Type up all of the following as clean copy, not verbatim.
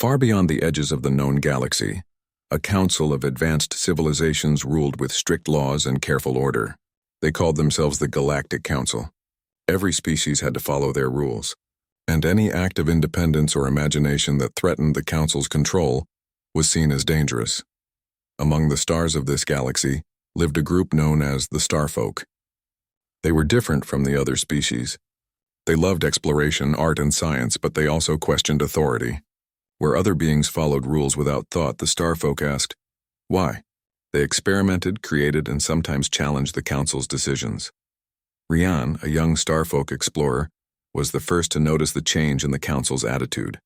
Far beyond the edges of the known galaxy, a council of advanced civilizations ruled with strict laws and careful order. They called themselves the Galactic Council. Every species had to follow their rules, and any act of independence or imagination that threatened the Council's control was seen as dangerous. Among the stars of this galaxy lived a group known as the Starfolk. They were different from the other species. They loved exploration, art, and science, but they also questioned authority. Where other beings followed rules without thought, the Starfolk asked, why? They experimented, created, and sometimes challenged the Council's decisions. Rian, a young Starfolk explorer, was the first to notice the change in the Council's attitude.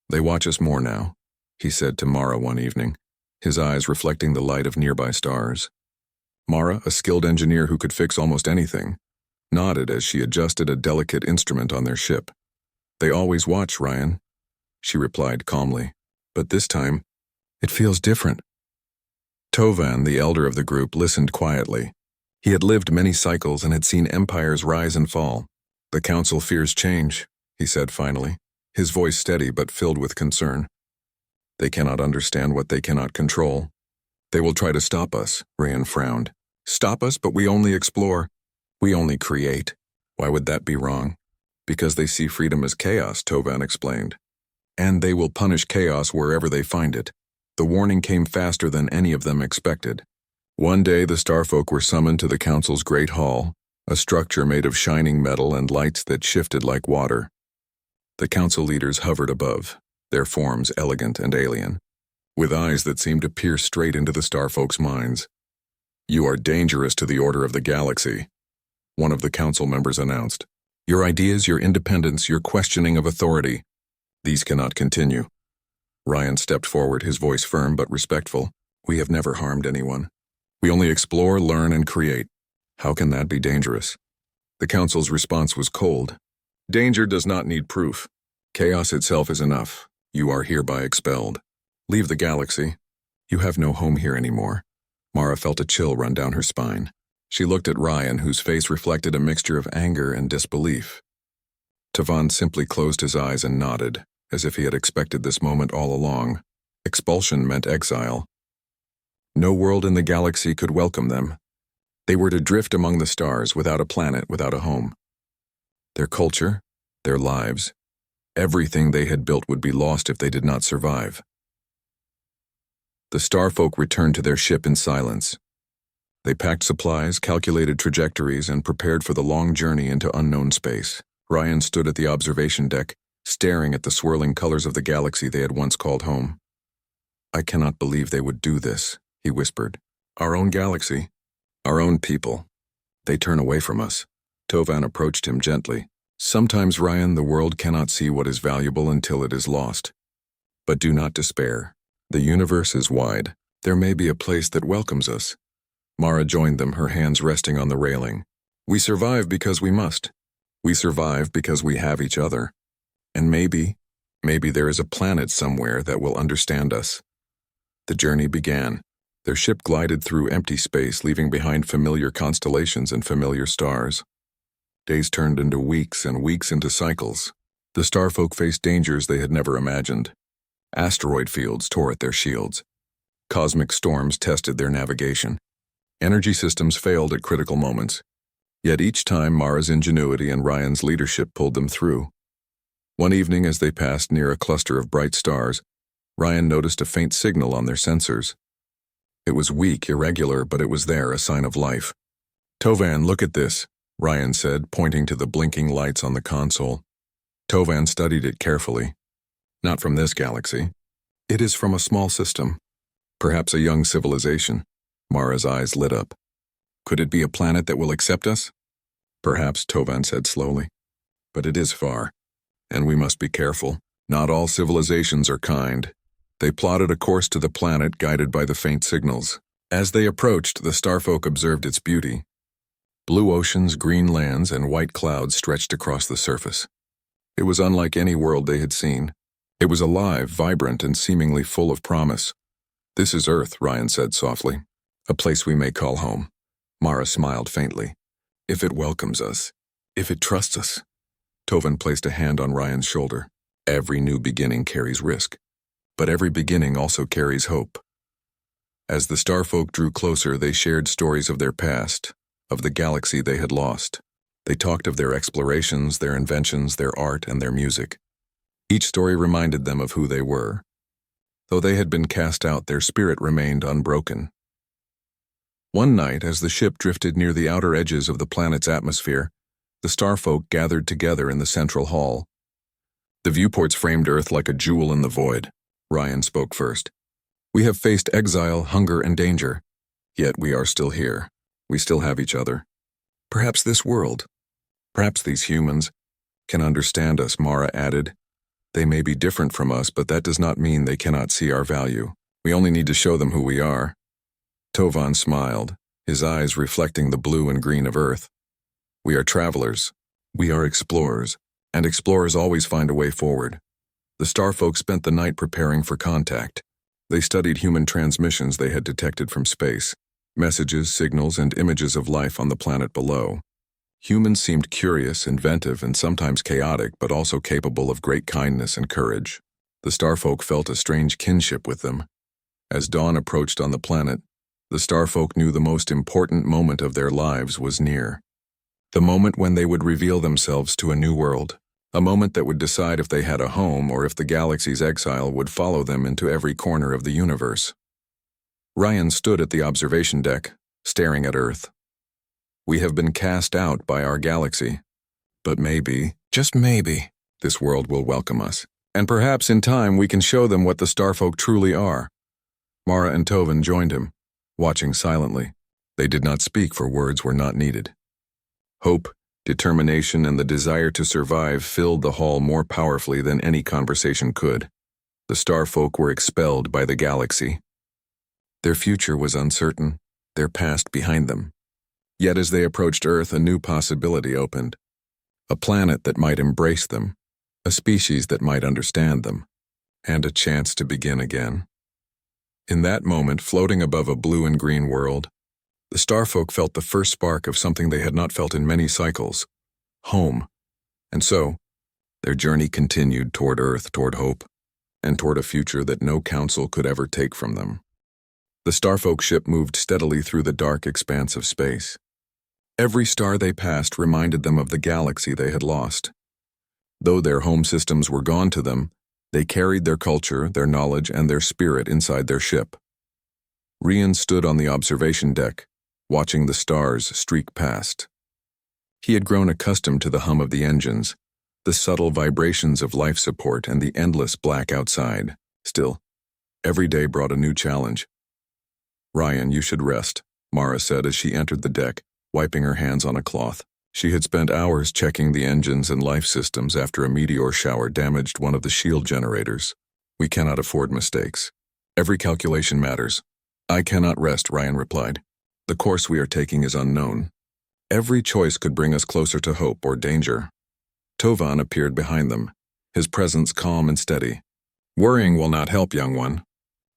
They watch us more now, he said to Mara one evening, his eyes reflecting the light of nearby stars. Mara, a skilled engineer who could fix almost anything, nodded as she adjusted a delicate instrument on their ship. They always watch, Ryan, she replied calmly, but this time, it feels different. Tovan, the elder of the group, listened quietly. He had lived many cycles and had seen empires rise and fall. The Council fears change, he said finally, his voice steady but filled with concern. They cannot understand what they cannot control. They will try to stop us, Ryan frowned. Stop us, but we only explore. We only create. Why would that be wrong? Because they see freedom as chaos, Tovan explained. And they will punish chaos wherever they find it. The warning came faster than any of them expected. One day the Starfolk were summoned to the Council's Great Hall, a structure made of shining metal and lights that shifted like water. The Council leaders hovered above, their forms elegant and alien, with eyes that seemed to pierce straight into the Starfolk's minds. You are dangerous to the order of the galaxy, one of the Council members announced. Your ideas, your independence, your questioning of authority, these cannot continue. Ryan stepped forward, his voice firm but respectful. We have never harmed anyone. We only explore, learn, and create. How can that be dangerous? The Council's response was cold. Danger does not need proof. Chaos itself is enough. You are hereby expelled. Leave the galaxy. You have no home here anymore. Mara felt a chill run down her spine. She looked at Ryan, whose face reflected a mixture of anger and disbelief. Tavan simply closed his eyes and nodded, as if he had expected this moment all along. Expulsion meant exile. No world in the galaxy could welcome them. They were to drift among the stars, without a planet, without a home. Their culture, their lives, everything they had built would be lost if they did not survive. The Starfolk returned to their ship in silence. They packed supplies, calculated trajectories, and prepared for the long journey into unknown space. Ryan stood at the observation deck, staring at the swirling colors of the galaxy they had once called home. I cannot believe they would do this, he whispered. Our own galaxy, our own people. They turn away from us. Tovan approached him gently. Sometimes, Ryan, the world cannot see what is valuable until it is lost. But do not despair. The universe is wide. There may be a place that welcomes us. Mara joined them, her hands resting on the railing. We survive because we must. We survive because we have each other. And maybe there is a planet somewhere that will understand us. The journey began. Their ship glided through empty space, leaving behind familiar constellations and familiar stars. Days turned into weeks and weeks into cycles. The Starfolk faced dangers they had never imagined. Asteroid fields tore at their shields. Cosmic storms tested their navigation. Energy systems failed at critical moments. Yet each time Mara's ingenuity and Ryan's leadership pulled them through. One evening, as they passed near a cluster of bright stars, Ryan noticed a faint signal on their sensors. It was weak, irregular, but it was there, a sign of life. Tovan, look at this, Ryan said, pointing to the blinking lights on the console. Tovan studied it carefully. Not from this galaxy. It is from a small system. Perhaps a young civilization. Mara's eyes lit up. Could it be a planet that will accept us? Perhaps, Tovan said slowly. But it is far, and we must be careful. Not all civilizations are kind. They plotted a course to the planet, guided by the faint signals. As they approached, the Starfolk observed its beauty. Blue oceans, green lands, and white clouds stretched across the surface. It was unlike any world they had seen. It was alive, vibrant, and seemingly full of promise. This is Earth, Ryan said softly. A place we may call home. Mara smiled faintly. If it welcomes us, if it trusts us. Tovan placed a hand on Ryan's shoulder. Every new beginning carries risk. but every beginning also carries hope. As the starfolk drew closer, they shared stories of their past, of the galaxy they had lost. They talked of their explorations, their inventions, their art, and their music. Each story reminded them of who they were. Though they had been cast out, their spirit remained unbroken. One night, as the ship drifted near the outer edges of the planet's atmosphere, the starfolk gathered together in the central hall. The viewports framed Earth like a jewel in the void. Ryan spoke first. We have faced exile, hunger, and danger. Yet we are still here. We still have each other. Perhaps this world, perhaps these humans, can understand us, Mara added. They may be different from us, but that does not mean they cannot see our value. We only need to show them who we are. Tovan smiled, his eyes reflecting the blue and green of Earth. We are travelers. We are explorers, and explorers always find a way forward. The starfolk spent the night preparing for contact. They studied human transmissions they had detected from space, messages, signals, and images of life on the planet below. Humans seemed curious, inventive, and sometimes chaotic, but also capable of great kindness and courage. The starfolk felt a strange kinship with them. As dawn approached on the planet, the starfolk knew the most important moment of their lives was near. The moment when they would reveal themselves to a new world. A moment that would decide if they had a home or if the galaxy's exile would follow them into every corner of the universe. Ryan stood at the observation deck, staring at Earth. We have been cast out by our galaxy. But maybe, just maybe, this world will welcome us. And perhaps in time we can show them what the starfolk truly are. Mara and Tovan joined him, watching silently. They did not speak, for words were not needed. Hope, determination, and the desire to survive filled the hall more powerfully than any conversation could. The starfolk were expelled by the galaxy. Their future was uncertain, their past behind them. Yet as they approached Earth, a new possibility opened. A planet that might embrace them, a species that might understand them, and a chance to begin again. In that moment, floating above a blue and green world, the starfolk felt the first spark of something they had not felt in many cycles: home. And so, their journey continued toward Earth, toward hope, and toward a future that no council could ever take from them. The starfolk ship moved steadily through the dark expanse of space. Every star they passed reminded them of the galaxy they had lost. Though their home systems were gone to them, they carried their culture, their knowledge, and their spirit inside their ship. Rian stood on the observation deck, watching the stars streak past. He had grown accustomed to the hum of the engines, the subtle vibrations of life support, and the endless black outside. Still, every day brought a new challenge. Ryan, you should rest, Mara said as she entered the deck, wiping her hands on a cloth. She had spent hours checking the engines and life systems after a meteor shower damaged one of the shield generators. We cannot afford mistakes. Every calculation matters. I cannot rest, Ryan replied. The course we are taking is unknown. Every choice could bring us closer to hope or danger. Tovan appeared behind them, his presence calm and steady. Worrying will not help, young one.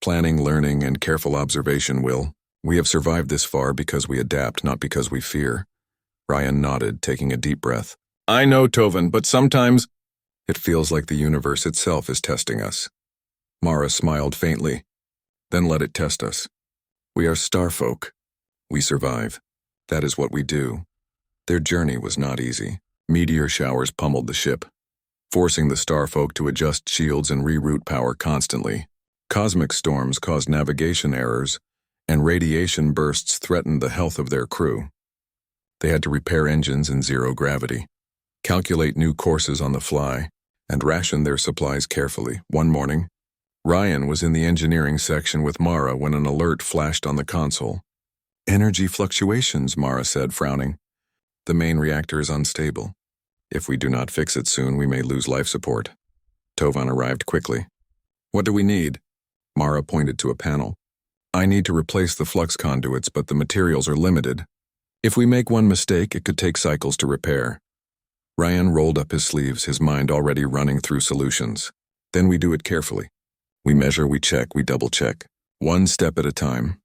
Planning, learning, and careful observation will. We have survived this far because we adapt, not because we fear. Ryan nodded, taking a deep breath. I know, Tovan, but sometimes it feels like the universe itself is testing us. Mara smiled faintly. Then let it test us. We are starfolk. We survive. That is what we do. Their journey was not easy. Meteor showers pummeled the ship, forcing the starfolk to adjust shields and reroute power constantly. Cosmic storms caused navigation errors, and radiation bursts threatened the health of their crew. They had to repair engines in zero gravity, calculate new courses on the fly, and ration their supplies carefully. One morning, Ryan was in the engineering section with Mara when an alert flashed on the console. Energy fluctuations, Mara said, frowning. The main reactor is unstable. If we do not fix it soon, we may lose life support. Tovan arrived quickly. What do we need? Mara pointed to a panel. I need to replace the flux conduits, but the materials are limited. If we make one mistake, it could take cycles to repair. Ryan rolled up his sleeves, his mind already running through solutions. Then we do it carefully. We measure, we check, we double-check. One step at a time.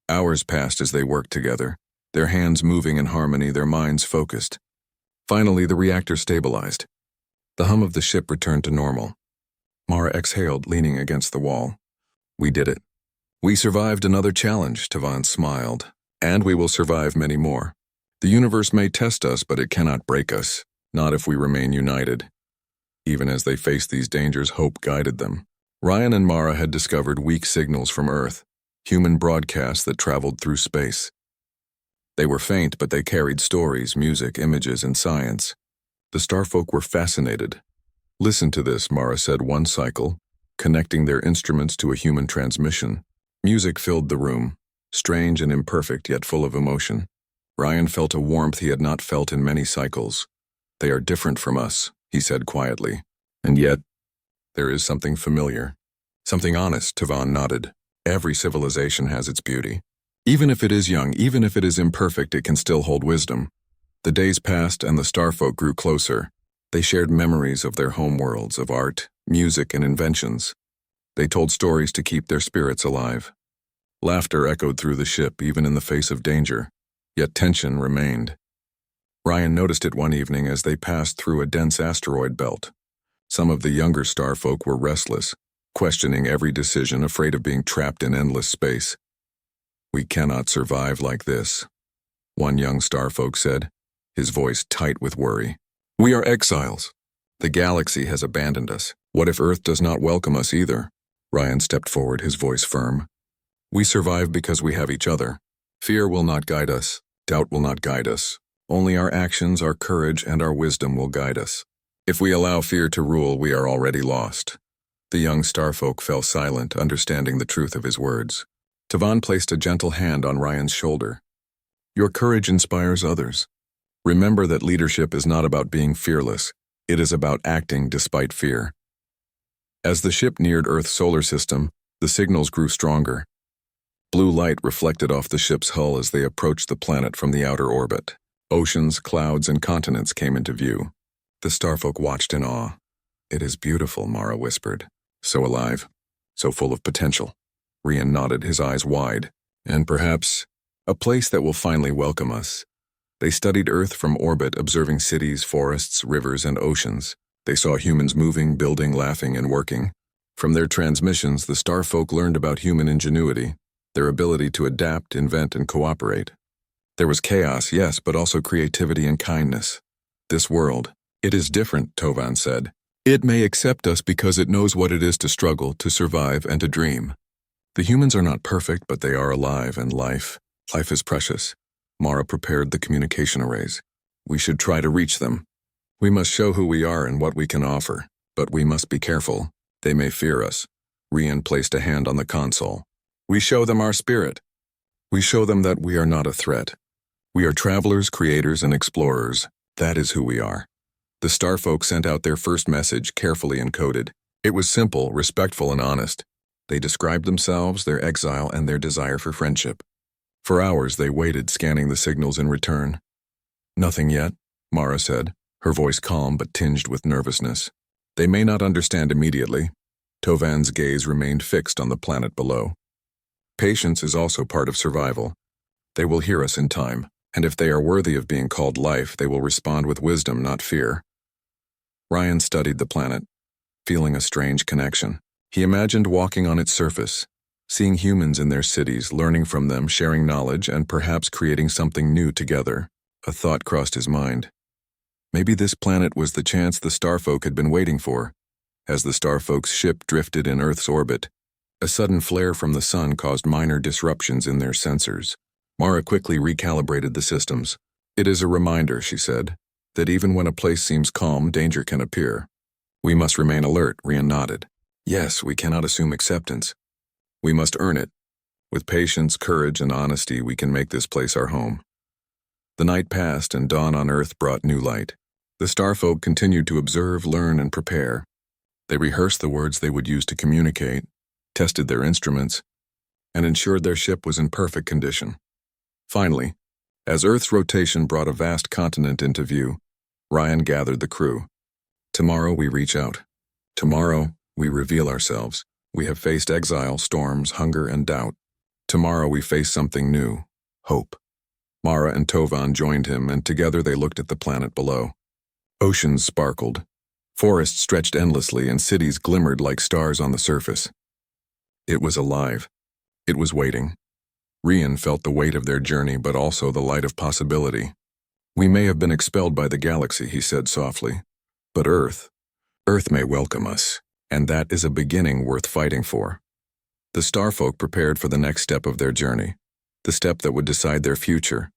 Hours passed as they worked together, their hands moving in harmony, their minds focused. Finally, the reactor stabilized. The hum of the ship returned to normal. Mara exhaled, leaning against the wall. We did it. We survived another challenge, Tavan smiled. And we will survive many more. The universe may test us, but it cannot break us, not if we remain united. Even as they faced these dangers, hope guided them. Ryan and Mara had discovered weak signals from Earth, human broadcasts that traveled through space. They were faint, but they carried stories, music, images, and science. The starfolk were fascinated. Listen to this, Mara said one cycle, connecting their instruments to a human transmission. Music filled the room, strange and imperfect, yet full of emotion. Ryan felt a warmth he had not felt in many cycles. They are different from us, he said quietly. And yet, there is something familiar. Something honest, Tavan nodded. Every civilization has its beauty. Even if it is young, even if it is imperfect, it can still hold wisdom. The days passed and the starfolk grew closer. They shared memories of their homeworlds, of art, music, and inventions. They told stories to keep their spirits alive. Laughter echoed through the ship, even in the face of danger, yet tension remained. Ryan noticed it one evening as they passed through a dense asteroid belt. Some of the younger starfolk were restless, questioning every decision, afraid of being trapped in endless space. We cannot survive like this, one young starfolk said, his voice tight with worry. We are exiles. The galaxy has abandoned us. What if Earth does not welcome us either? Ryan stepped forward, his voice firm. We survive because we have each other. Fear will not guide us. Doubt will not guide us. Only our actions, our courage, and our wisdom will guide us. If we allow fear to rule, we are already lost. The young starfolk fell silent, understanding the truth of his words. Tavan placed a gentle hand on Ryan's shoulder. Your courage inspires others. Remember that leadership is not about being fearless. It is about acting despite fear. As the ship neared Earth's solar system, the signals grew stronger. Blue light reflected off the ship's hull as they approached the planet from the outer orbit. Oceans, clouds, and continents came into view. The starfolk watched in awe. It is beautiful, Mara whispered. So alive, so full of potential. Ryan nodded, his eyes wide. And perhaps a place that will finally welcome us. They studied Earth from orbit, observing cities, forests, rivers, and oceans. They saw humans moving, building, laughing, and working. From their transmissions, the starfolk learned about human ingenuity, their ability to adapt, invent, and cooperate. There was chaos, yes, but also creativity and kindness. This world, it is different, Tavan said. It may accept us because it knows what it is to struggle, to survive, and to dream. The humans are not perfect, but they are alive, and life is precious. Mara prepared the communication arrays. We should try to reach them. We must show who we are and what we can offer, but we must be careful. They may fear us. Ryan placed a hand on the console. We show them our spirit. We show them that we are not a threat. We are travelers, creators, and explorers. That is who we are. The starfolk sent out their first message, carefully encoded. It was simple, respectful, and honest. They described themselves, their exile, and their desire for friendship. For hours they waited, scanning the signals in return. Nothing yet, Mara said, her voice calm but tinged with nervousness. They may not understand immediately. Tavan's gaze remained fixed on the planet below. Patience is also part of survival. They will hear us in time, and if they are worthy of being called life, they will respond with wisdom, not fear. Ryan studied the planet, feeling a strange connection. He imagined walking on its surface, seeing humans in their cities, learning from them, sharing knowledge, and perhaps creating something new together. A thought crossed his mind. Maybe this planet was the chance the starfolk had been waiting for. As the starfolk's ship drifted in Earth's orbit, a sudden flare from the sun caused minor disruptions in their sensors. Mara quickly recalibrated the systems. It is a reminder, she said, that even when a place seems calm, danger can appear. We must remain alert, Ryan nodded. Yes, we cannot assume acceptance. We must earn it. With patience, courage, and honesty, we can make this place our home. The night passed, and dawn on Earth brought new light. The starfolk continued to observe, learn, and prepare. They rehearsed the words they would use to communicate, tested their instruments, and ensured their ship was in perfect condition. Finally, as Earth's rotation brought a vast continent into view, Ryan gathered the crew. Tomorrow we reach out. Tomorrow we reveal ourselves. We have faced exile, storms, hunger, and doubt. Tomorrow we face something new, hope. Mara and Tavan joined him, and together they looked at the planet below. Oceans sparkled. Forests stretched endlessly and cities glimmered like stars on the surface. It was alive. It was waiting. Rian felt the weight of their journey, but also the light of possibility. "We may have been expelled by the galaxy," he said softly, "but Earth may welcome us, and that is a beginning worth fighting for." The starfolk prepared for the next step of their journey, the step that would decide their future.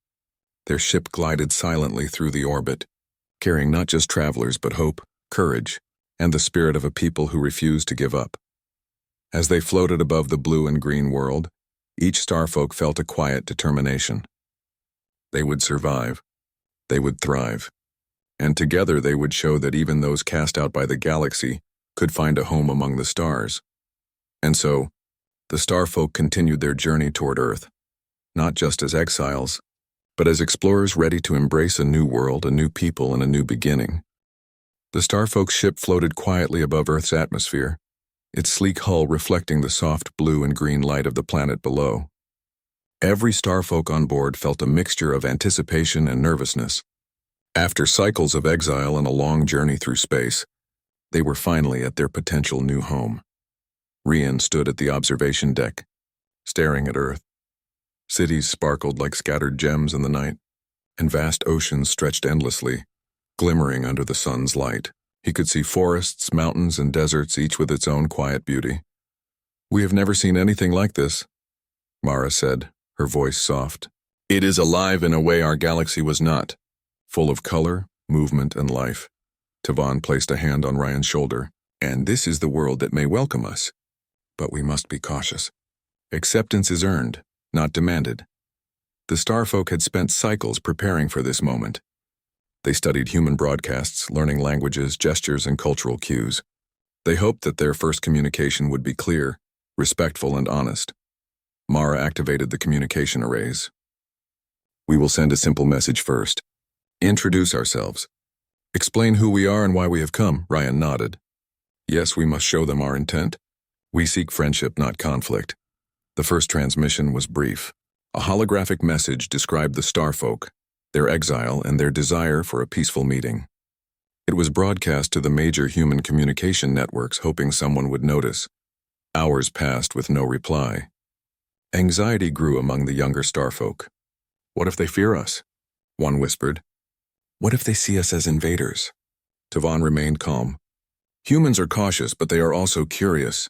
Their ship glided silently through the orbit, carrying not just travelers but hope, courage, and the spirit of a people who refuse to give up. As they floated above the blue and green world, each starfolk felt a quiet determination. They would survive. They would thrive. And together they would show that even those cast out by the galaxy could find a home among the stars. And so, the starfolk continued their journey toward Earth, not just as exiles, but as explorers ready to embrace a new world, a new people, and a new beginning. The starfolk's ship floated quietly above Earth's atmosphere, its sleek hull reflecting the soft blue and green light of the planet below. Every starfolk on board felt a mixture of anticipation and nervousness. After cycles of exile and a long journey through space, they were finally at their potential new home. Rian stood at the observation deck, staring at Earth. Cities sparkled like scattered gems in the night, and vast oceans stretched endlessly, glimmering under the sun's light. He could see forests, mountains, and deserts, each with its own quiet beauty. "We have never seen anything like this," Mara said, her voice soft. "It is alive in a way our galaxy was not, full of color, movement, and life." Tavon placed a hand on Ryan's shoulder. "And this is the world that may welcome us. But we must be cautious. Acceptance is earned, not demanded." The starfolk had spent cycles preparing for this moment. They studied human broadcasts, learning languages, gestures, and cultural cues. They hoped that their first communication would be clear, respectful, and honest. Mara activated the communication arrays. "We will send a simple message first. Introduce ourselves. Explain who we are and why we have come." Ryan nodded. "Yes, we must show them our intent. We seek friendship, not conflict." The first transmission was brief. A holographic message described the starfolk, their exile, and their desire for a peaceful meeting. It was broadcast to the major human communication networks, hoping someone would notice. Hours passed with no reply. Anxiety grew among the younger starfolk. "What if they fear us?" one whispered. "What if they see us as invaders?" Tavon remained calm. "Humans are cautious, but they are also curious.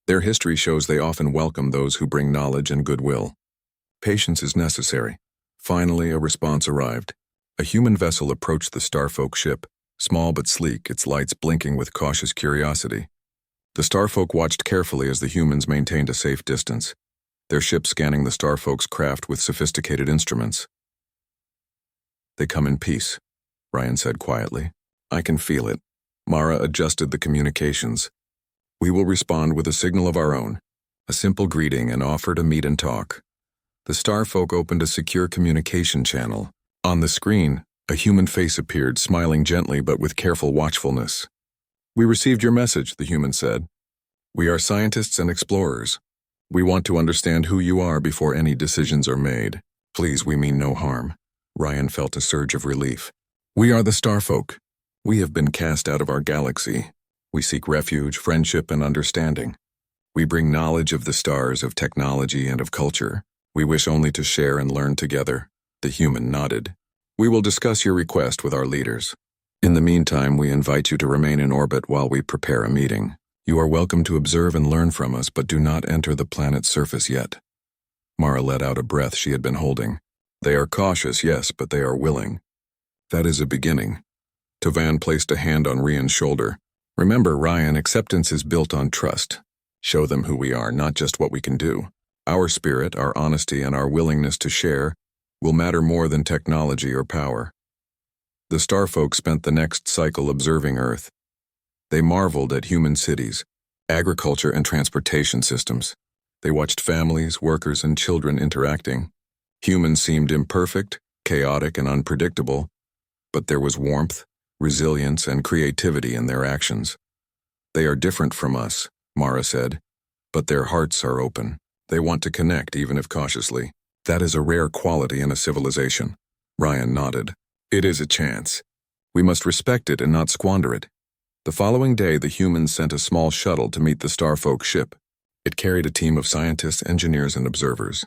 Their history shows they often welcome those who bring knowledge and goodwill. Patience is necessary." Finally, a response arrived. A human vessel approached the starfolk ship, small but sleek, its lights blinking with cautious curiosity. The starfolk watched carefully as the humans maintained a safe distance, their ship scanning the starfolk's craft with sophisticated instruments. "They come in peace," Ryan said quietly. "I can feel it." Mara adjusted the communications. "We will respond with a signal of our own, a simple greeting and offer to meet and talk." The starfolk opened a secure communication channel. On the screen, a human face appeared, smiling gently but with careful watchfulness. "We received your message," the human said. "We are scientists and explorers. We want to understand who you are before any decisions are made. Please, we mean no harm." Ryan felt a surge of relief. "We are the starfolk. We have been cast out of our galaxy. We seek refuge, friendship, and understanding. We bring knowledge of the stars, of technology, and of culture. We wish only to share and learn together." The human nodded. "We will discuss your request with our leaders. In the meantime, we invite you to remain in orbit while we prepare a meeting. You are welcome to observe and learn from us, but do not enter the planet's surface yet." Mara let out a breath she had been holding. "They are cautious, yes, but they are willing. That is a beginning." Tavan placed a hand on Rian's shoulder. "Remember, Ryan, acceptance is built on trust. Show them who we are, not just what we can do. Our spirit, our honesty, and our willingness to share will matter more than technology or power." The starfolk spent the next cycle observing Earth. They marveled at human cities, agriculture, and transportation systems. They watched families, workers, and children interacting. Humans seemed imperfect, chaotic, and unpredictable, but there was warmth, resilience, and creativity in their actions. "They are different from us," Mara said, "but their hearts are open. They want to connect, even if cautiously. That is a rare quality in a civilization." Ryan nodded. "It is a chance. We must respect it and not squander it. The following day, the humans sent a small shuttle to meet the Starfolk ship. It carried a team of scientists, engineers, and observers.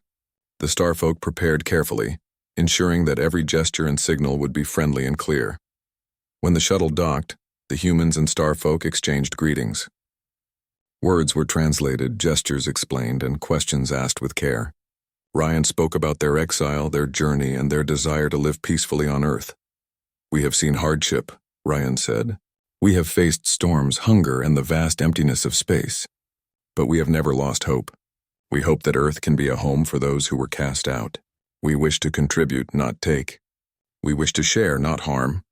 The Starfolk prepared carefully, ensuring that every gesture and signal would be friendly and clear. When the shuttle docked, the humans and Starfolk exchanged greetings. Words were translated, gestures explained, and questions asked with care. Ryan spoke about their exile, their journey, and their desire to live peacefully on Earth. "We have seen hardship," Ryan said. "We have faced storms, hunger, and the vast emptiness of space. But we have never lost hope. We hope that Earth can be a home for those who were cast out. We wish to contribute, not take. We wish to share, not harm."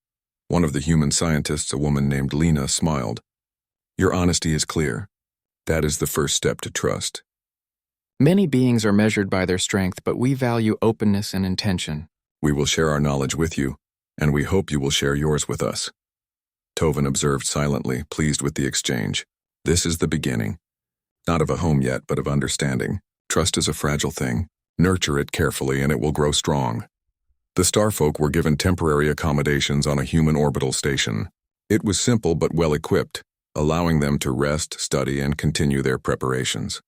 One of the human scientists, a woman named Lena, smiled. "Your honesty is clear. That is the first step to trust." Many beings are measured by their strength, but we value openness and intention. "We will share our knowledge with you, and we hope you will share yours with us." Tovan observed silently, pleased with the exchange. This is the beginning. Not of a home yet, but of understanding. Trust is a fragile thing. Nurture it carefully and it will grow strong. The Starfolk were given temporary accommodations on a human orbital station. It was simple but well-equipped, allowing them to rest, study, and continue their preparations.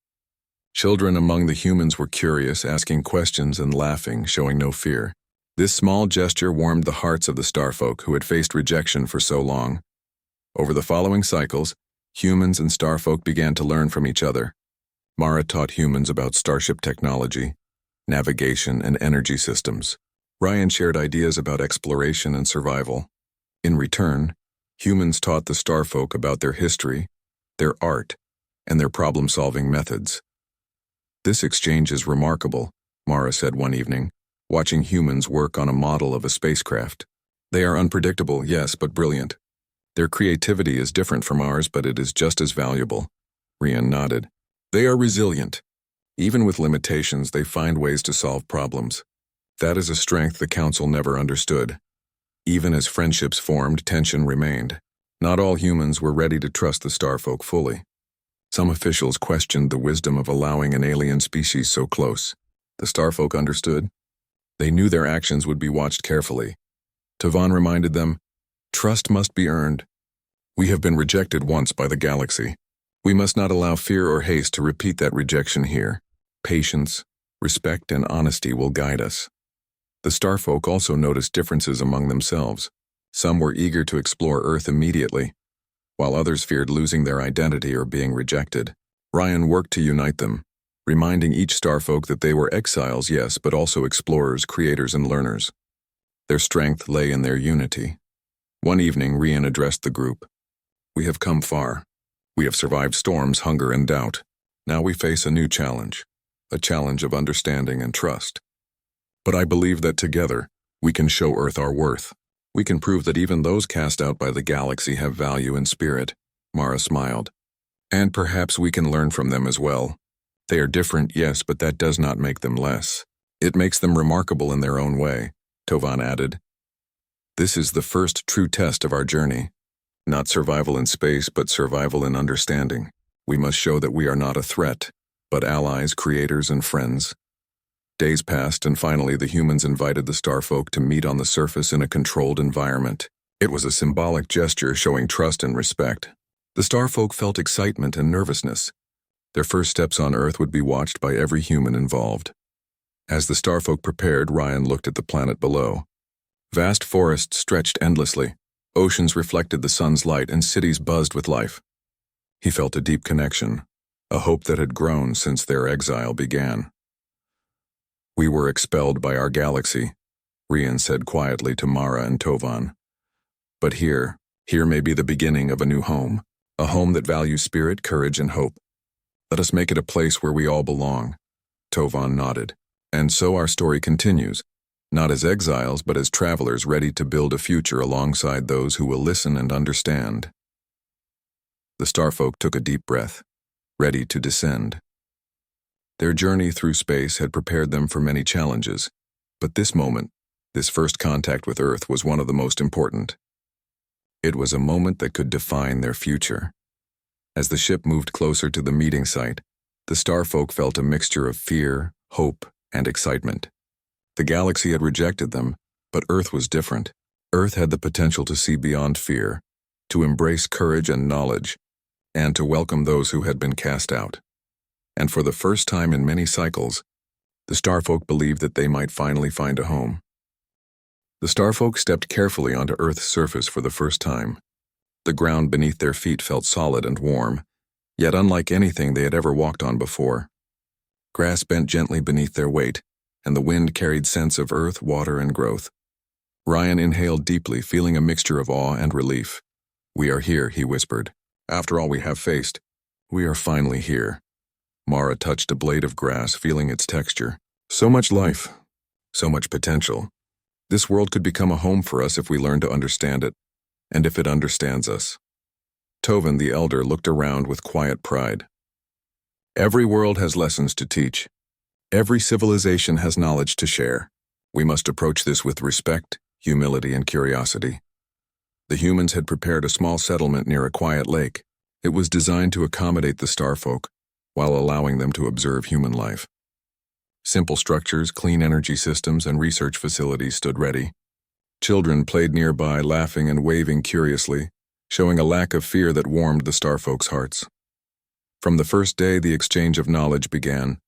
Children among the humans were curious, asking questions and laughing, showing no fear. This small gesture warmed the hearts of the Starfolk who had faced rejection for so long. Over the following cycles, humans and Starfolk began to learn from each other. Mara taught humans about starship technology, navigation, and energy systems. Ryan shared ideas about exploration and survival. In return, humans taught the Starfolk about their history, their art, and their problem-solving methods. "This exchange is remarkable," Mara said one evening, watching humans work on a model of a spacecraft. "They are unpredictable, yes, but brilliant. Their creativity is different from ours, but it is just as valuable." Ryan nodded. "They are resilient. Even with limitations, they find ways to solve problems. That is a strength the Council never understood. Even as friendships formed, tension remained. Not all humans were ready to trust the Starfolk fully. Some officials questioned the wisdom of allowing an alien species so close. The Starfolk understood. They knew their actions would be watched carefully. Tovan reminded them, "Trust must be earned. We have been rejected once by the galaxy. We must not allow fear or haste to repeat that rejection here. Patience, respect, and honesty will guide us." The Starfolk also noticed differences among themselves. Some were eager to explore Earth immediately, while others feared losing their identity or being rejected. Ryan worked to unite them, reminding each Starfolk that they were exiles, yes, but also explorers, creators, and learners. Their strength lay in their unity. One evening, Ryan addressed the group. "We have come far. We have survived storms, hunger, and doubt. Now we face a new challenge, a challenge of understanding and trust. But I believe that together, we can show Earth our worth. We can prove that even those cast out by the galaxy have value and spirit." Mara smiled. "And perhaps we can learn from them as well. They are different, yes, but that does not make them less. It makes them remarkable in their own way," Tovan added. "This is the first true test of our journey. Not survival in space, but survival in understanding. We must show that we are not a threat, but allies, creators, and friends." Days passed, and finally the humans invited the Starfolk to meet on the surface in a controlled environment. It was a symbolic gesture showing trust and respect. The Starfolk felt excitement and nervousness. Their first steps on Earth would be watched by every human involved. As the Starfolk prepared, Ryan looked at the planet below. Vast forests stretched endlessly. Oceans reflected the sun's light, and cities buzzed with life. He felt a deep connection, a hope that had grown since their exile began. "We were expelled by our galaxy," Ryan said quietly to Mara and Tovan. "But here may be the beginning of a new home, a home that values spirit, courage, and hope. Let us make it a place where we all belong." Tovan nodded. "And so our story continues, not as exiles, but as travelers ready to build a future alongside those who will listen and understand." The Starfolk took a deep breath, ready to descend. Their journey through space had prepared them for many challenges, but this moment, this first contact with Earth, was one of the most important. It was a moment that could define their future. As the ship moved closer to the meeting site, the Starfolk felt a mixture of fear, hope, and excitement. The galaxy had rejected them, but Earth was different. Earth had the potential to see beyond fear, to embrace courage and knowledge, and to welcome those who had been cast out. And for the first time in many cycles, the Starfolk believed that they might finally find a home. The Starfolk stepped carefully onto Earth's surface for the first time. The ground beneath their feet felt solid and warm, yet unlike anything they had ever walked on before. Grass bent gently beneath their weight, and the wind carried scents of earth, water, and growth. Ryan inhaled deeply, feeling a mixture of awe and relief. "We are here," he whispered. "After all we have faced, we are finally here." Mara touched a blade of grass, feeling its texture. "So much life, so much potential. This world could become a home for us if we learn to understand it, and if it understands us." Tovin, the elder, looked around with quiet pride. "Every world has lessons to teach. Every civilization has knowledge to share. We must approach this with respect, humility, and curiosity." The humans had prepared a small settlement near a quiet lake. It was designed to accommodate the Starfolk, while allowing them to observe human life. Simple structures, clean energy systems, and research facilities stood ready. Children played nearby, laughing and waving curiously, showing a lack of fear that warmed the Starfolk's hearts. From the first day the exchange of knowledge began,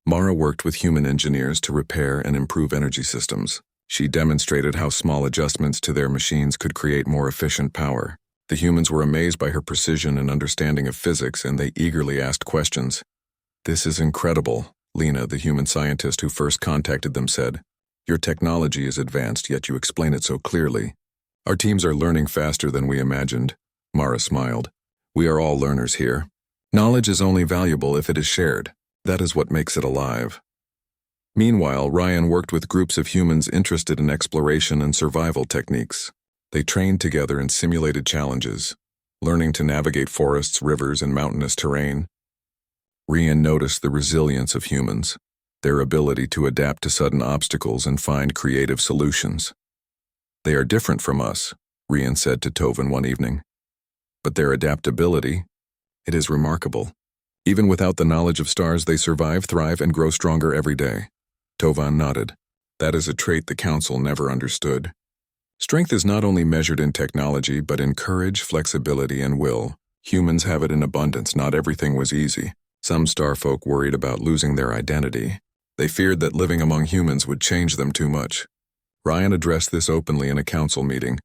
Mara worked with human engineers to repair and improve energy systems. She demonstrated how small adjustments to their machines could create more efficient power. The humans were amazed by her precision and understanding of physics, and they eagerly asked questions. "This is incredible," Lena, the human scientist who first contacted them, said. "Your technology is advanced, yet you explain it so clearly." "Our teams are learning faster than we imagined," Mara smiled. "We are all learners here. Knowledge is only valuable if it is shared. That is what makes it alive." Meanwhile, Ryan worked with groups of humans interested in exploration and survival techniques. They trained together in simulated challenges, learning to navigate forests, rivers, and mountainous terrain. Ryan noticed the resilience of humans, their ability to adapt to sudden obstacles and find creative solutions. "They are different from us," Ryan said to Tovin one evening. "But their adaptability, it is remarkable. Even without the knowledge of stars, they survive, thrive, and grow stronger every day." Tovin nodded. "That is a trait the Council never understood. Strength is not only measured in technology, but in courage, flexibility, and will. Humans have it in abundance. Not everything was easy. Some Starfolk worried about losing their identity. They feared that living among humans would change them too much. Ryan addressed this openly in a council meeting.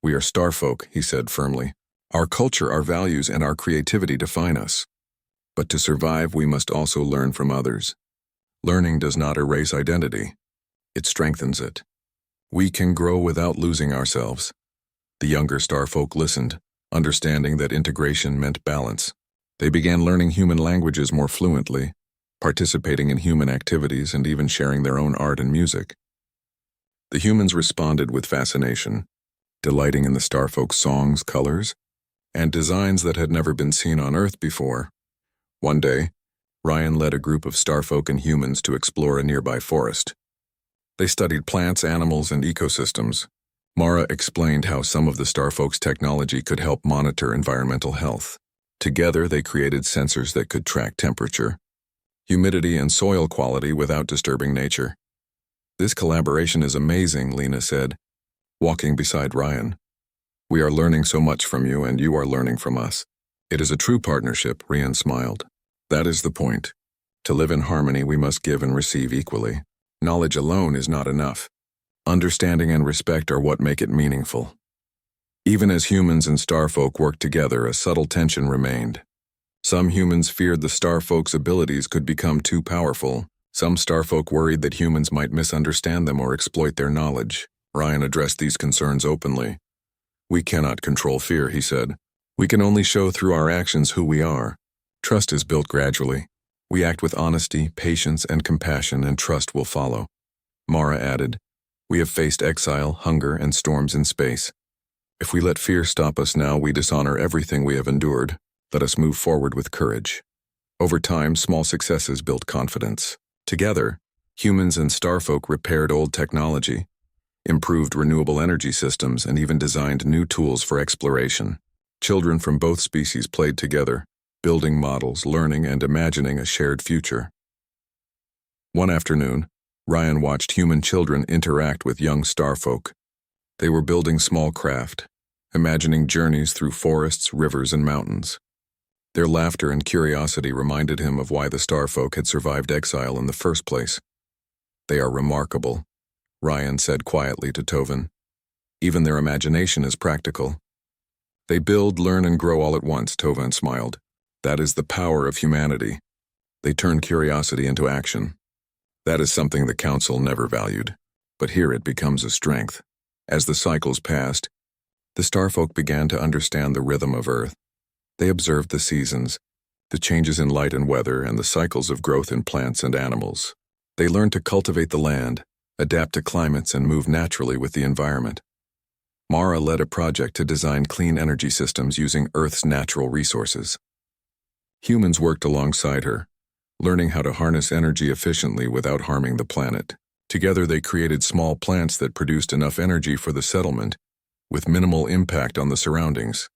"We are Starfolk," he said firmly. "Our culture, our values, and our creativity define us. But to survive, we must also learn from others. Learning does not erase identity. It strengthens it. We can grow without losing ourselves." The younger Starfolk listened, understanding that integration meant balance. They began learning human languages more fluently, participating in human activities, and even sharing their own art and music. The humans responded with fascination, delighting in the Starfolk's songs, colors, and designs that had never been seen on Earth before. One day, Ryan led a group of Starfolk and humans to explore a nearby forest. They studied plants, animals, and ecosystems. Mara explained how some of the Starfolk's technology could help monitor environmental health. Together, they created sensors that could track temperature, humidity, and soil quality without disturbing nature. "This collaboration is amazing," Lena said, walking beside Ryan. "We are learning so much from you, and you are learning from us. It is a true partnership," Ryan smiled. "That is the point. To live in harmony, we must give and receive equally. Knowledge alone is not enough. Understanding and respect are what make it meaningful." Even as humans and Starfolk worked together, a subtle tension remained. Some humans feared the Starfolk's abilities could become too powerful. Some Starfolk worried that humans might misunderstand them or exploit their knowledge. Ryan addressed these concerns openly. "We cannot control fear," he said. "We can only show through our actions who we are. Trust is built gradually. We act with honesty, patience, and compassion, and trust will follow." Mara added, "We have faced exile, hunger, and storms in space. If we let fear stop us now, we dishonor everything we have endured. Let us move forward with courage." Over time, small successes built confidence. Together, humans and Starfolk repaired old technology, improved renewable energy systems, and even designed new tools for exploration. Children from both species played together, building models, learning, and imagining a shared future. One afternoon, Ryan watched human children interact with young Starfolk. They were building small craft, imagining journeys through forests, rivers, and mountains. Their laughter and curiosity reminded him of why the Starfolk had survived exile in the first place. "They are remarkable," Ryan said quietly to Tovan. "Even their imagination is practical." "They build, learn, and grow all at once," Tovan smiled. "That is the power of humanity. They turn curiosity into action. That is something the Council never valued, but here it becomes a strength." As the cycles passed, the Starfolk began to understand the rhythm of Earth. They observed the seasons, the changes in light and weather, and the cycles of growth in plants and animals. They learned to cultivate the land, adapt to climates, and move naturally with the environment. Mara led a project to design clean energy systems using Earth's natural resources. Humans worked alongside her, learning how to harness energy efficiently without harming the planet. Together they created small plants that produced enough energy for the settlement, with minimal impact on the surroundings.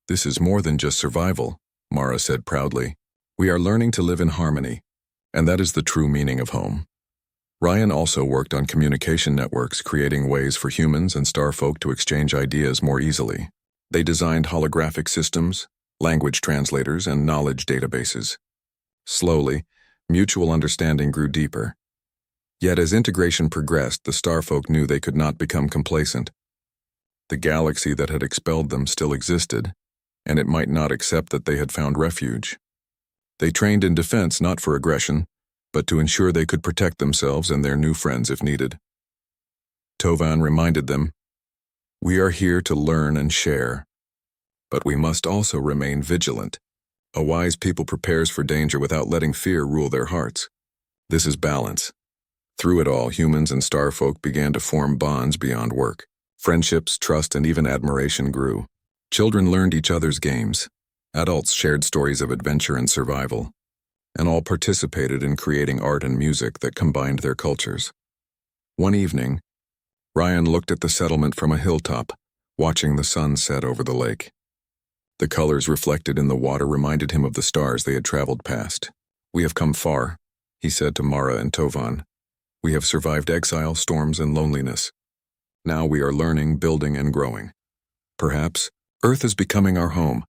"This is more than just survival," Mara said proudly. "We are learning to live in harmony, and that is the true meaning of home." Ryan also worked on communication networks, creating ways for humans and Starfolk to exchange ideas more easily. They designed holographic systems, language translators, and knowledge databases. Slowly, mutual understanding grew deeper. Yet as integration progressed, the Starfolk knew they could not become complacent. The galaxy that had expelled them still existed, and it might not accept that they had found refuge. They trained in defense not for aggression, but to ensure they could protect themselves and their new friends if needed. Tovan reminded them, "We are here to learn and share, but we must also remain vigilant. A wise people prepares for danger without letting fear rule their hearts. This is balance." Through it all, humans and Starfolk began to form bonds beyond work. Friendships, trust, and even admiration grew. Children learned each other's games. Adults shared stories of adventure and survival, and all participated in creating art and music that combined their cultures. One evening, Ryan looked at the settlement from a hilltop, watching the sun set over the lake. The colors reflected in the water reminded him of the stars they had traveled past. "We have come far," he said to Mara and Tovan. "We have survived exile, storms, and loneliness. Now we are learning, building, and growing. Perhaps Earth is becoming our home."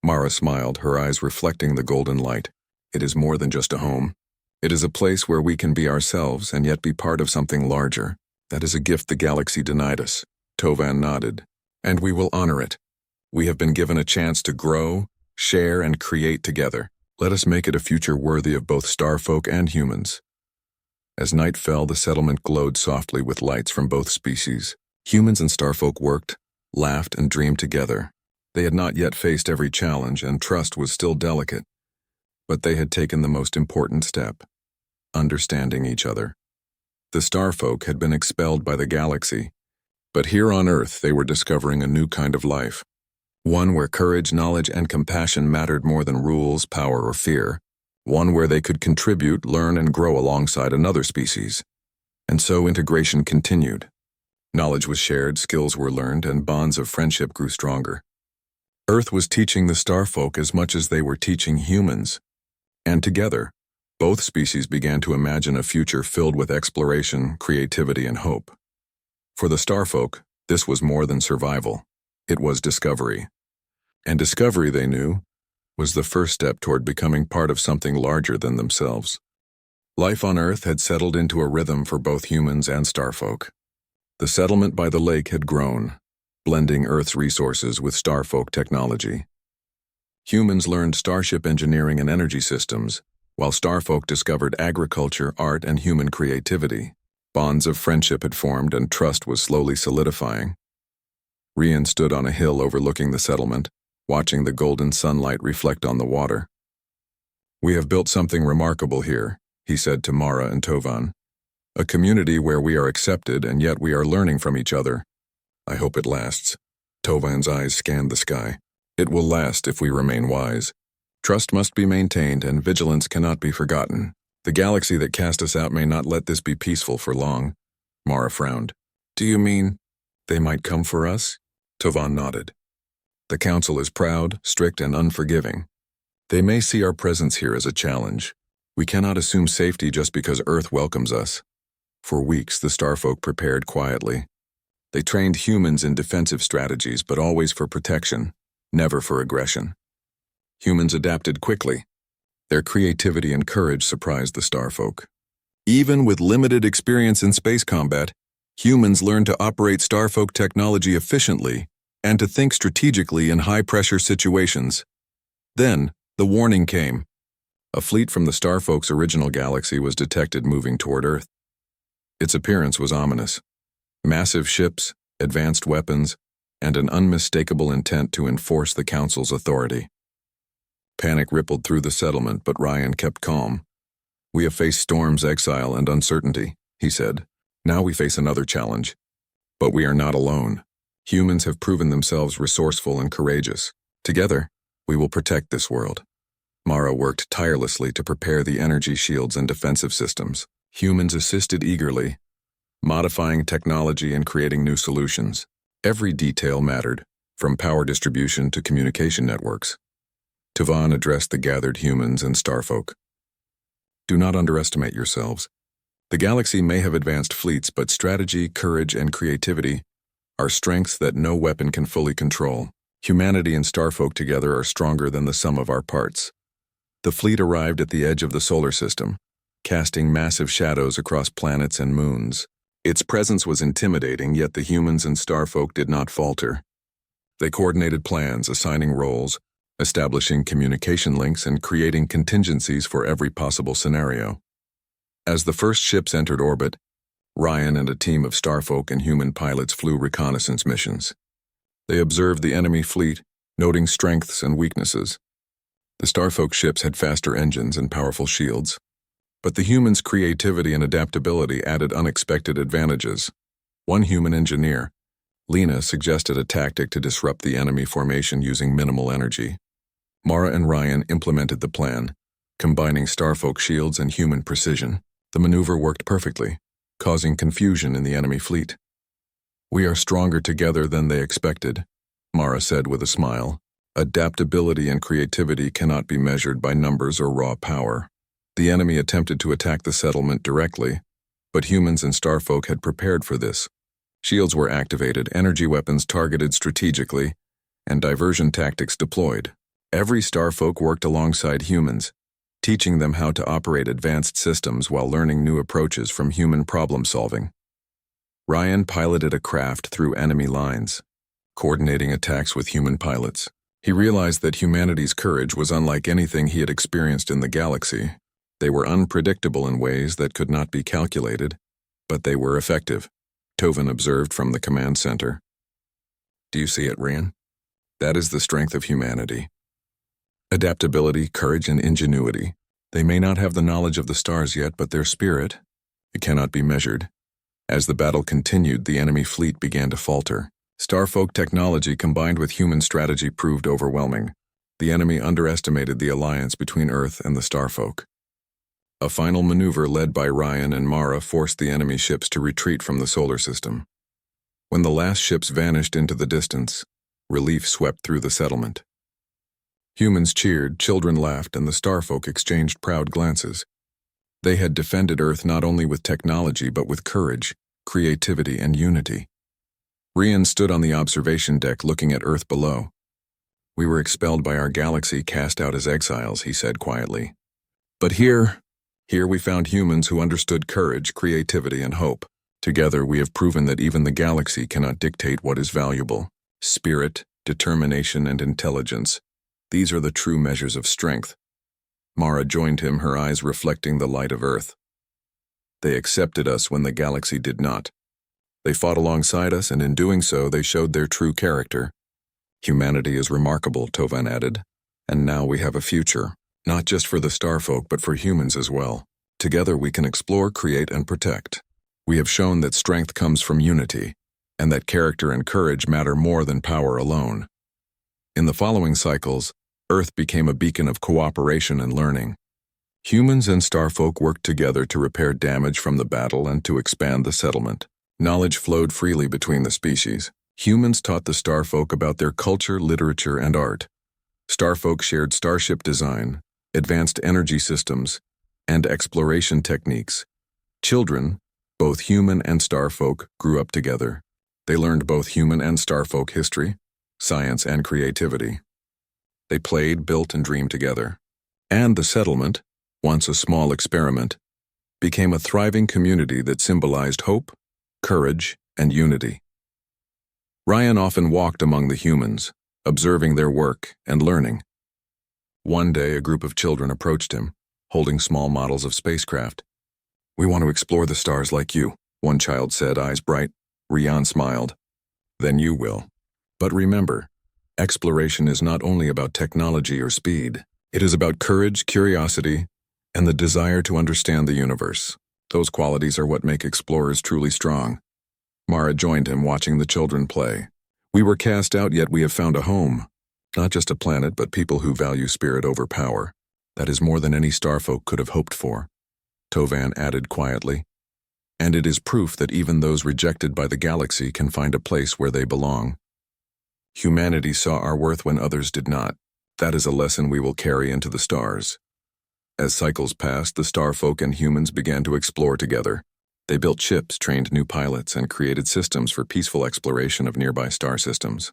Mara smiled, her eyes reflecting the golden light. "It is more than just a home. It is a place where we can be ourselves and yet be part of something larger. That is a gift the galaxy denied us." Tovan nodded. "And we will honor it. We have been given a chance to grow, share, and create together. Let us make it a future worthy of both Starfolk and humans." As night fell, the settlement glowed softly with lights from both species. Humans and Starfolk worked, laughed, and dreamed together. They had not yet faced every challenge, and trust was still delicate. But they had taken the most important step: understanding each other. The Starfolk had been expelled by the galaxy, but here on Earth they were discovering a new kind of life. One where courage, knowledge, and compassion mattered more than rules, power, or fear. One where they could contribute, learn, and grow alongside another species. And so integration continued. Knowledge was shared, skills were learned, and bonds of friendship grew stronger. Earth was teaching the Starfolk as much as they were teaching humans. And together, both species began to imagine a future filled with exploration, creativity, and hope. For the Starfolk, this was more than survival. It was discovery. And discovery, they knew, was the first step toward becoming part of something larger than themselves. Life on Earth had settled into a rhythm for both humans and Starfolk. The settlement by the lake had grown, blending Earth's resources with Starfolk technology. Humans learned starship engineering and energy systems, while Starfolk discovered agriculture, art, and human creativity. Bonds of friendship had formed and trust was slowly solidifying. Rian stood on a hill overlooking the settlement, watching the golden sunlight reflect on the water. "We have built something remarkable here," he said to Mara and Tovan. "A community where we are accepted and yet we are learning from each other. I hope it lasts." Tovan's eyes scanned the sky. "It will last if we remain wise. Trust must be maintained and vigilance cannot be forgotten. The galaxy that cast us out may not let this be peaceful for long." Mara frowned. "Do you mean they might come for us?" Tovan nodded. "The Council is proud, strict, and unforgiving. They may see our presence here as a challenge. We cannot assume safety just because Earth welcomes us." For weeks, the Starfolk prepared quietly. They trained humans in defensive strategies, but always for protection, never for aggression. Humans adapted quickly. Their creativity and courage surprised the Starfolk. Even with limited experience in space combat, humans learned to operate Starfolk technology efficiently and to think strategically in high-pressure situations. Then, the warning came. A fleet from the Starfolk's original galaxy was detected moving toward Earth. Its appearance was ominous. Massive ships, advanced weapons, and an unmistakable intent to enforce the Council's authority. Panic rippled through the settlement, but Ryan kept calm. "We have faced storms, exile, and uncertainty," he said. "Now we face another challenge. But we are not alone. Humans have proven themselves resourceful and courageous. Together, we will protect this world." Mara worked tirelessly to prepare the energy shields and defensive systems. Humans assisted eagerly, modifying technology and creating new solutions. Every detail mattered, from power distribution to communication networks. Tuvan addressed the gathered humans and Starfolk. "Do not underestimate yourselves. The galaxy may have advanced fleets, but strategy, courage, and creativity are strengths that no weapon can fully control. Humanity and Starfolk together are stronger than the sum of our parts." The fleet arrived at the edge of the solar system, casting massive shadows across planets and moons. Its presence was intimidating, yet the humans and Starfolk did not falter. They coordinated plans, assigning roles, establishing communication links, and creating contingencies for every possible scenario. As the first ships entered orbit, Ryan and a team of Starfolk and human pilots flew reconnaissance missions. They observed the enemy fleet, noting strengths and weaknesses. The Starfolk ships had faster engines and powerful shields, but the humans' creativity and adaptability added unexpected advantages. One human engineer, Lena, suggested a tactic to disrupt the enemy formation using minimal energy. Mara and Ryan implemented the plan, combining Starfolk shields and human precision. The maneuver worked perfectly, causing confusion in the enemy fleet. "We are stronger together than they expected," Mara said with a smile. "Adaptability and creativity cannot be measured by numbers or raw power." The enemy attempted to attack the settlement directly, but humans and Starfolk had prepared for this. Shields were activated, energy weapons targeted strategically, and diversion tactics deployed. Every Starfolk worked alongside humans, teaching them how to operate advanced systems while learning new approaches from human problem-solving. Ryan piloted a craft through enemy lines, coordinating attacks with human pilots. He realized that humanity's courage was unlike anything he had experienced in the galaxy. They were unpredictable in ways that could not be calculated, but they were effective, Tovan observed from the command center. "Do you see it, Ryan? That is the strength of humanity. Adaptability, courage, and ingenuity. They may not have the knowledge of the stars yet, but their spirit, it cannot be measured." As the battle continued, the enemy fleet began to falter. Starfolk technology combined with human strategy proved overwhelming. The enemy underestimated the alliance between Earth and the Starfolk. A final maneuver led by Ryan and Mara forced the enemy ships to retreat from the solar system. When the last ships vanished into the distance, relief swept through the settlement. Humans cheered, children laughed, and the Starfolk exchanged proud glances. They had defended Earth not only with technology but with courage, creativity, and unity. Ryan stood on the observation deck looking at Earth below. "We were expelled by our galaxy, cast out as exiles," he said quietly. "But here we found humans who understood courage, creativity, and hope. Together we have proven that even the galaxy cannot dictate what is valuable. Spirit, determination, and intelligence. These are the true measures of strength." Mara joined him, her eyes reflecting the light of Earth. "They accepted us when the galaxy did not. They fought alongside us, and in doing so, they showed their true character. Humanity is remarkable," Tovan added, "and now we have a future, not just for the Starfolk, but for humans as well. Together we can explore, create, and protect. We have shown that strength comes from unity, and that character and courage matter more than power alone." In the following cycles, Earth became a beacon of cooperation and learning. Humans and Starfolk worked together to repair damage from the battle and to expand the settlement. Knowledge flowed freely between the species. Humans taught the Starfolk about their culture, literature, and art. Starfolk shared starship design, advanced energy systems, and exploration techniques. Children, both human and Starfolk, grew up together. They learned both human and starfolk history, science and creativity. They played, built, and dreamed together. And the settlement, once a small experiment, became a thriving community that symbolized hope, courage, and unity. Ryan often walked among the humans, observing their work and learning. One day, a group of children approached him, holding small models of spacecraft. "We want to explore the stars like you," one child said, eyes bright. Ryan smiled. "Then you will. But remember, exploration is not only about technology or speed. It is about courage, curiosity, and the desire to understand the universe. Those qualities are what make explorers truly strong." Mara joined him, watching the children play. "We were cast out, yet we have found a home. Not just a planet, but people who value spirit over power. That is more than any starfolk could have hoped for," Tovan added quietly. "And it is proof that even those rejected by the galaxy can find a place where they belong. Humanity saw our worth when others did not. That is a lesson we will carry into the stars." As cycles passed, the starfolk and humans began to explore together. They built ships, trained new pilots, and created systems for peaceful exploration of nearby star systems.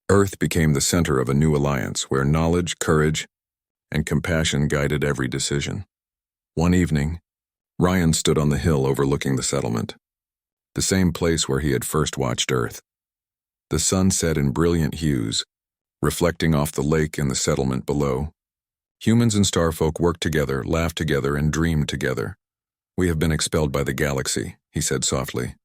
Earth became the center of a new alliance where knowledge, courage, and compassion guided every decision. One evening, Ryan stood on the hill overlooking the settlement, the same place where he had first watched Earth. The sun set in brilliant hues, reflecting off the lake and the settlement below. Humans and starfolk worked together, laughed together, and dreamed together. "We have been expelled by the galaxy," he said softly.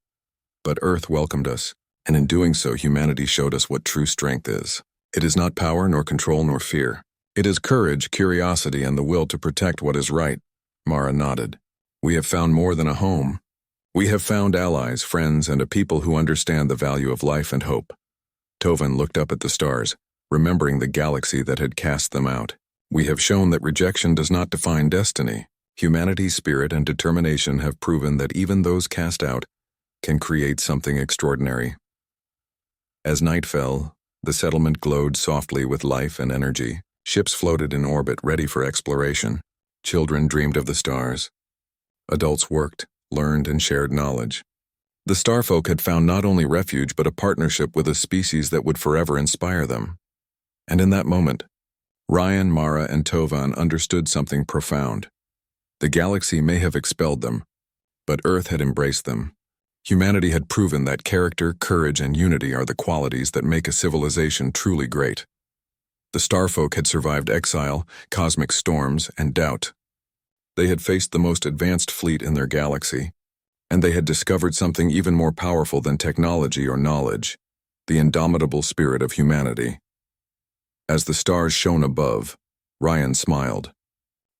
"But Earth welcomed us, and in doing so humanity showed us what true strength is. It is not power, nor control, nor fear. It is courage, curiosity, and the will to protect what is right." Mara nodded. "We have found more than a home. We have found allies, friends, and a people who understand the value of life and hope." Tovan looked up at the stars, remembering the galaxy that had cast them out. "We have shown that rejection does not define destiny. Humanity's spirit and determination have proven that even those cast out can create something extraordinary." As night fell, the settlement glowed softly with life and energy. Ships floated in orbit, ready for exploration. Children dreamed of the stars. Adults worked, learned, and shared knowledge. The starfolk had found not only refuge but a partnership with a species that would forever inspire them. And in that moment, Ryan, Mara, and Tovan understood something profound. The galaxy may have expelled them, but Earth had embraced them. Humanity had proven that character, courage, and unity are the qualities that make a civilization truly great. The starfolk had survived exile, cosmic storms, and doubt. They had faced the most advanced fleet in their galaxy, and they had discovered something even more powerful than technology or knowledge: the indomitable spirit of humanity. As the stars shone above, Ryan smiled.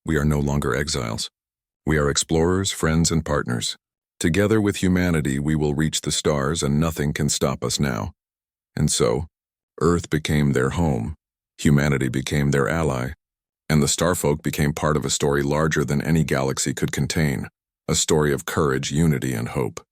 "We are no longer exiles. We are explorers, friends, and partners. Together with humanity, we will reach the stars, and nothing can stop us now." And so, Earth became their home, humanity became their ally, and the starfolk became part of a story larger than any galaxy could contain, a story of courage, unity, and hope.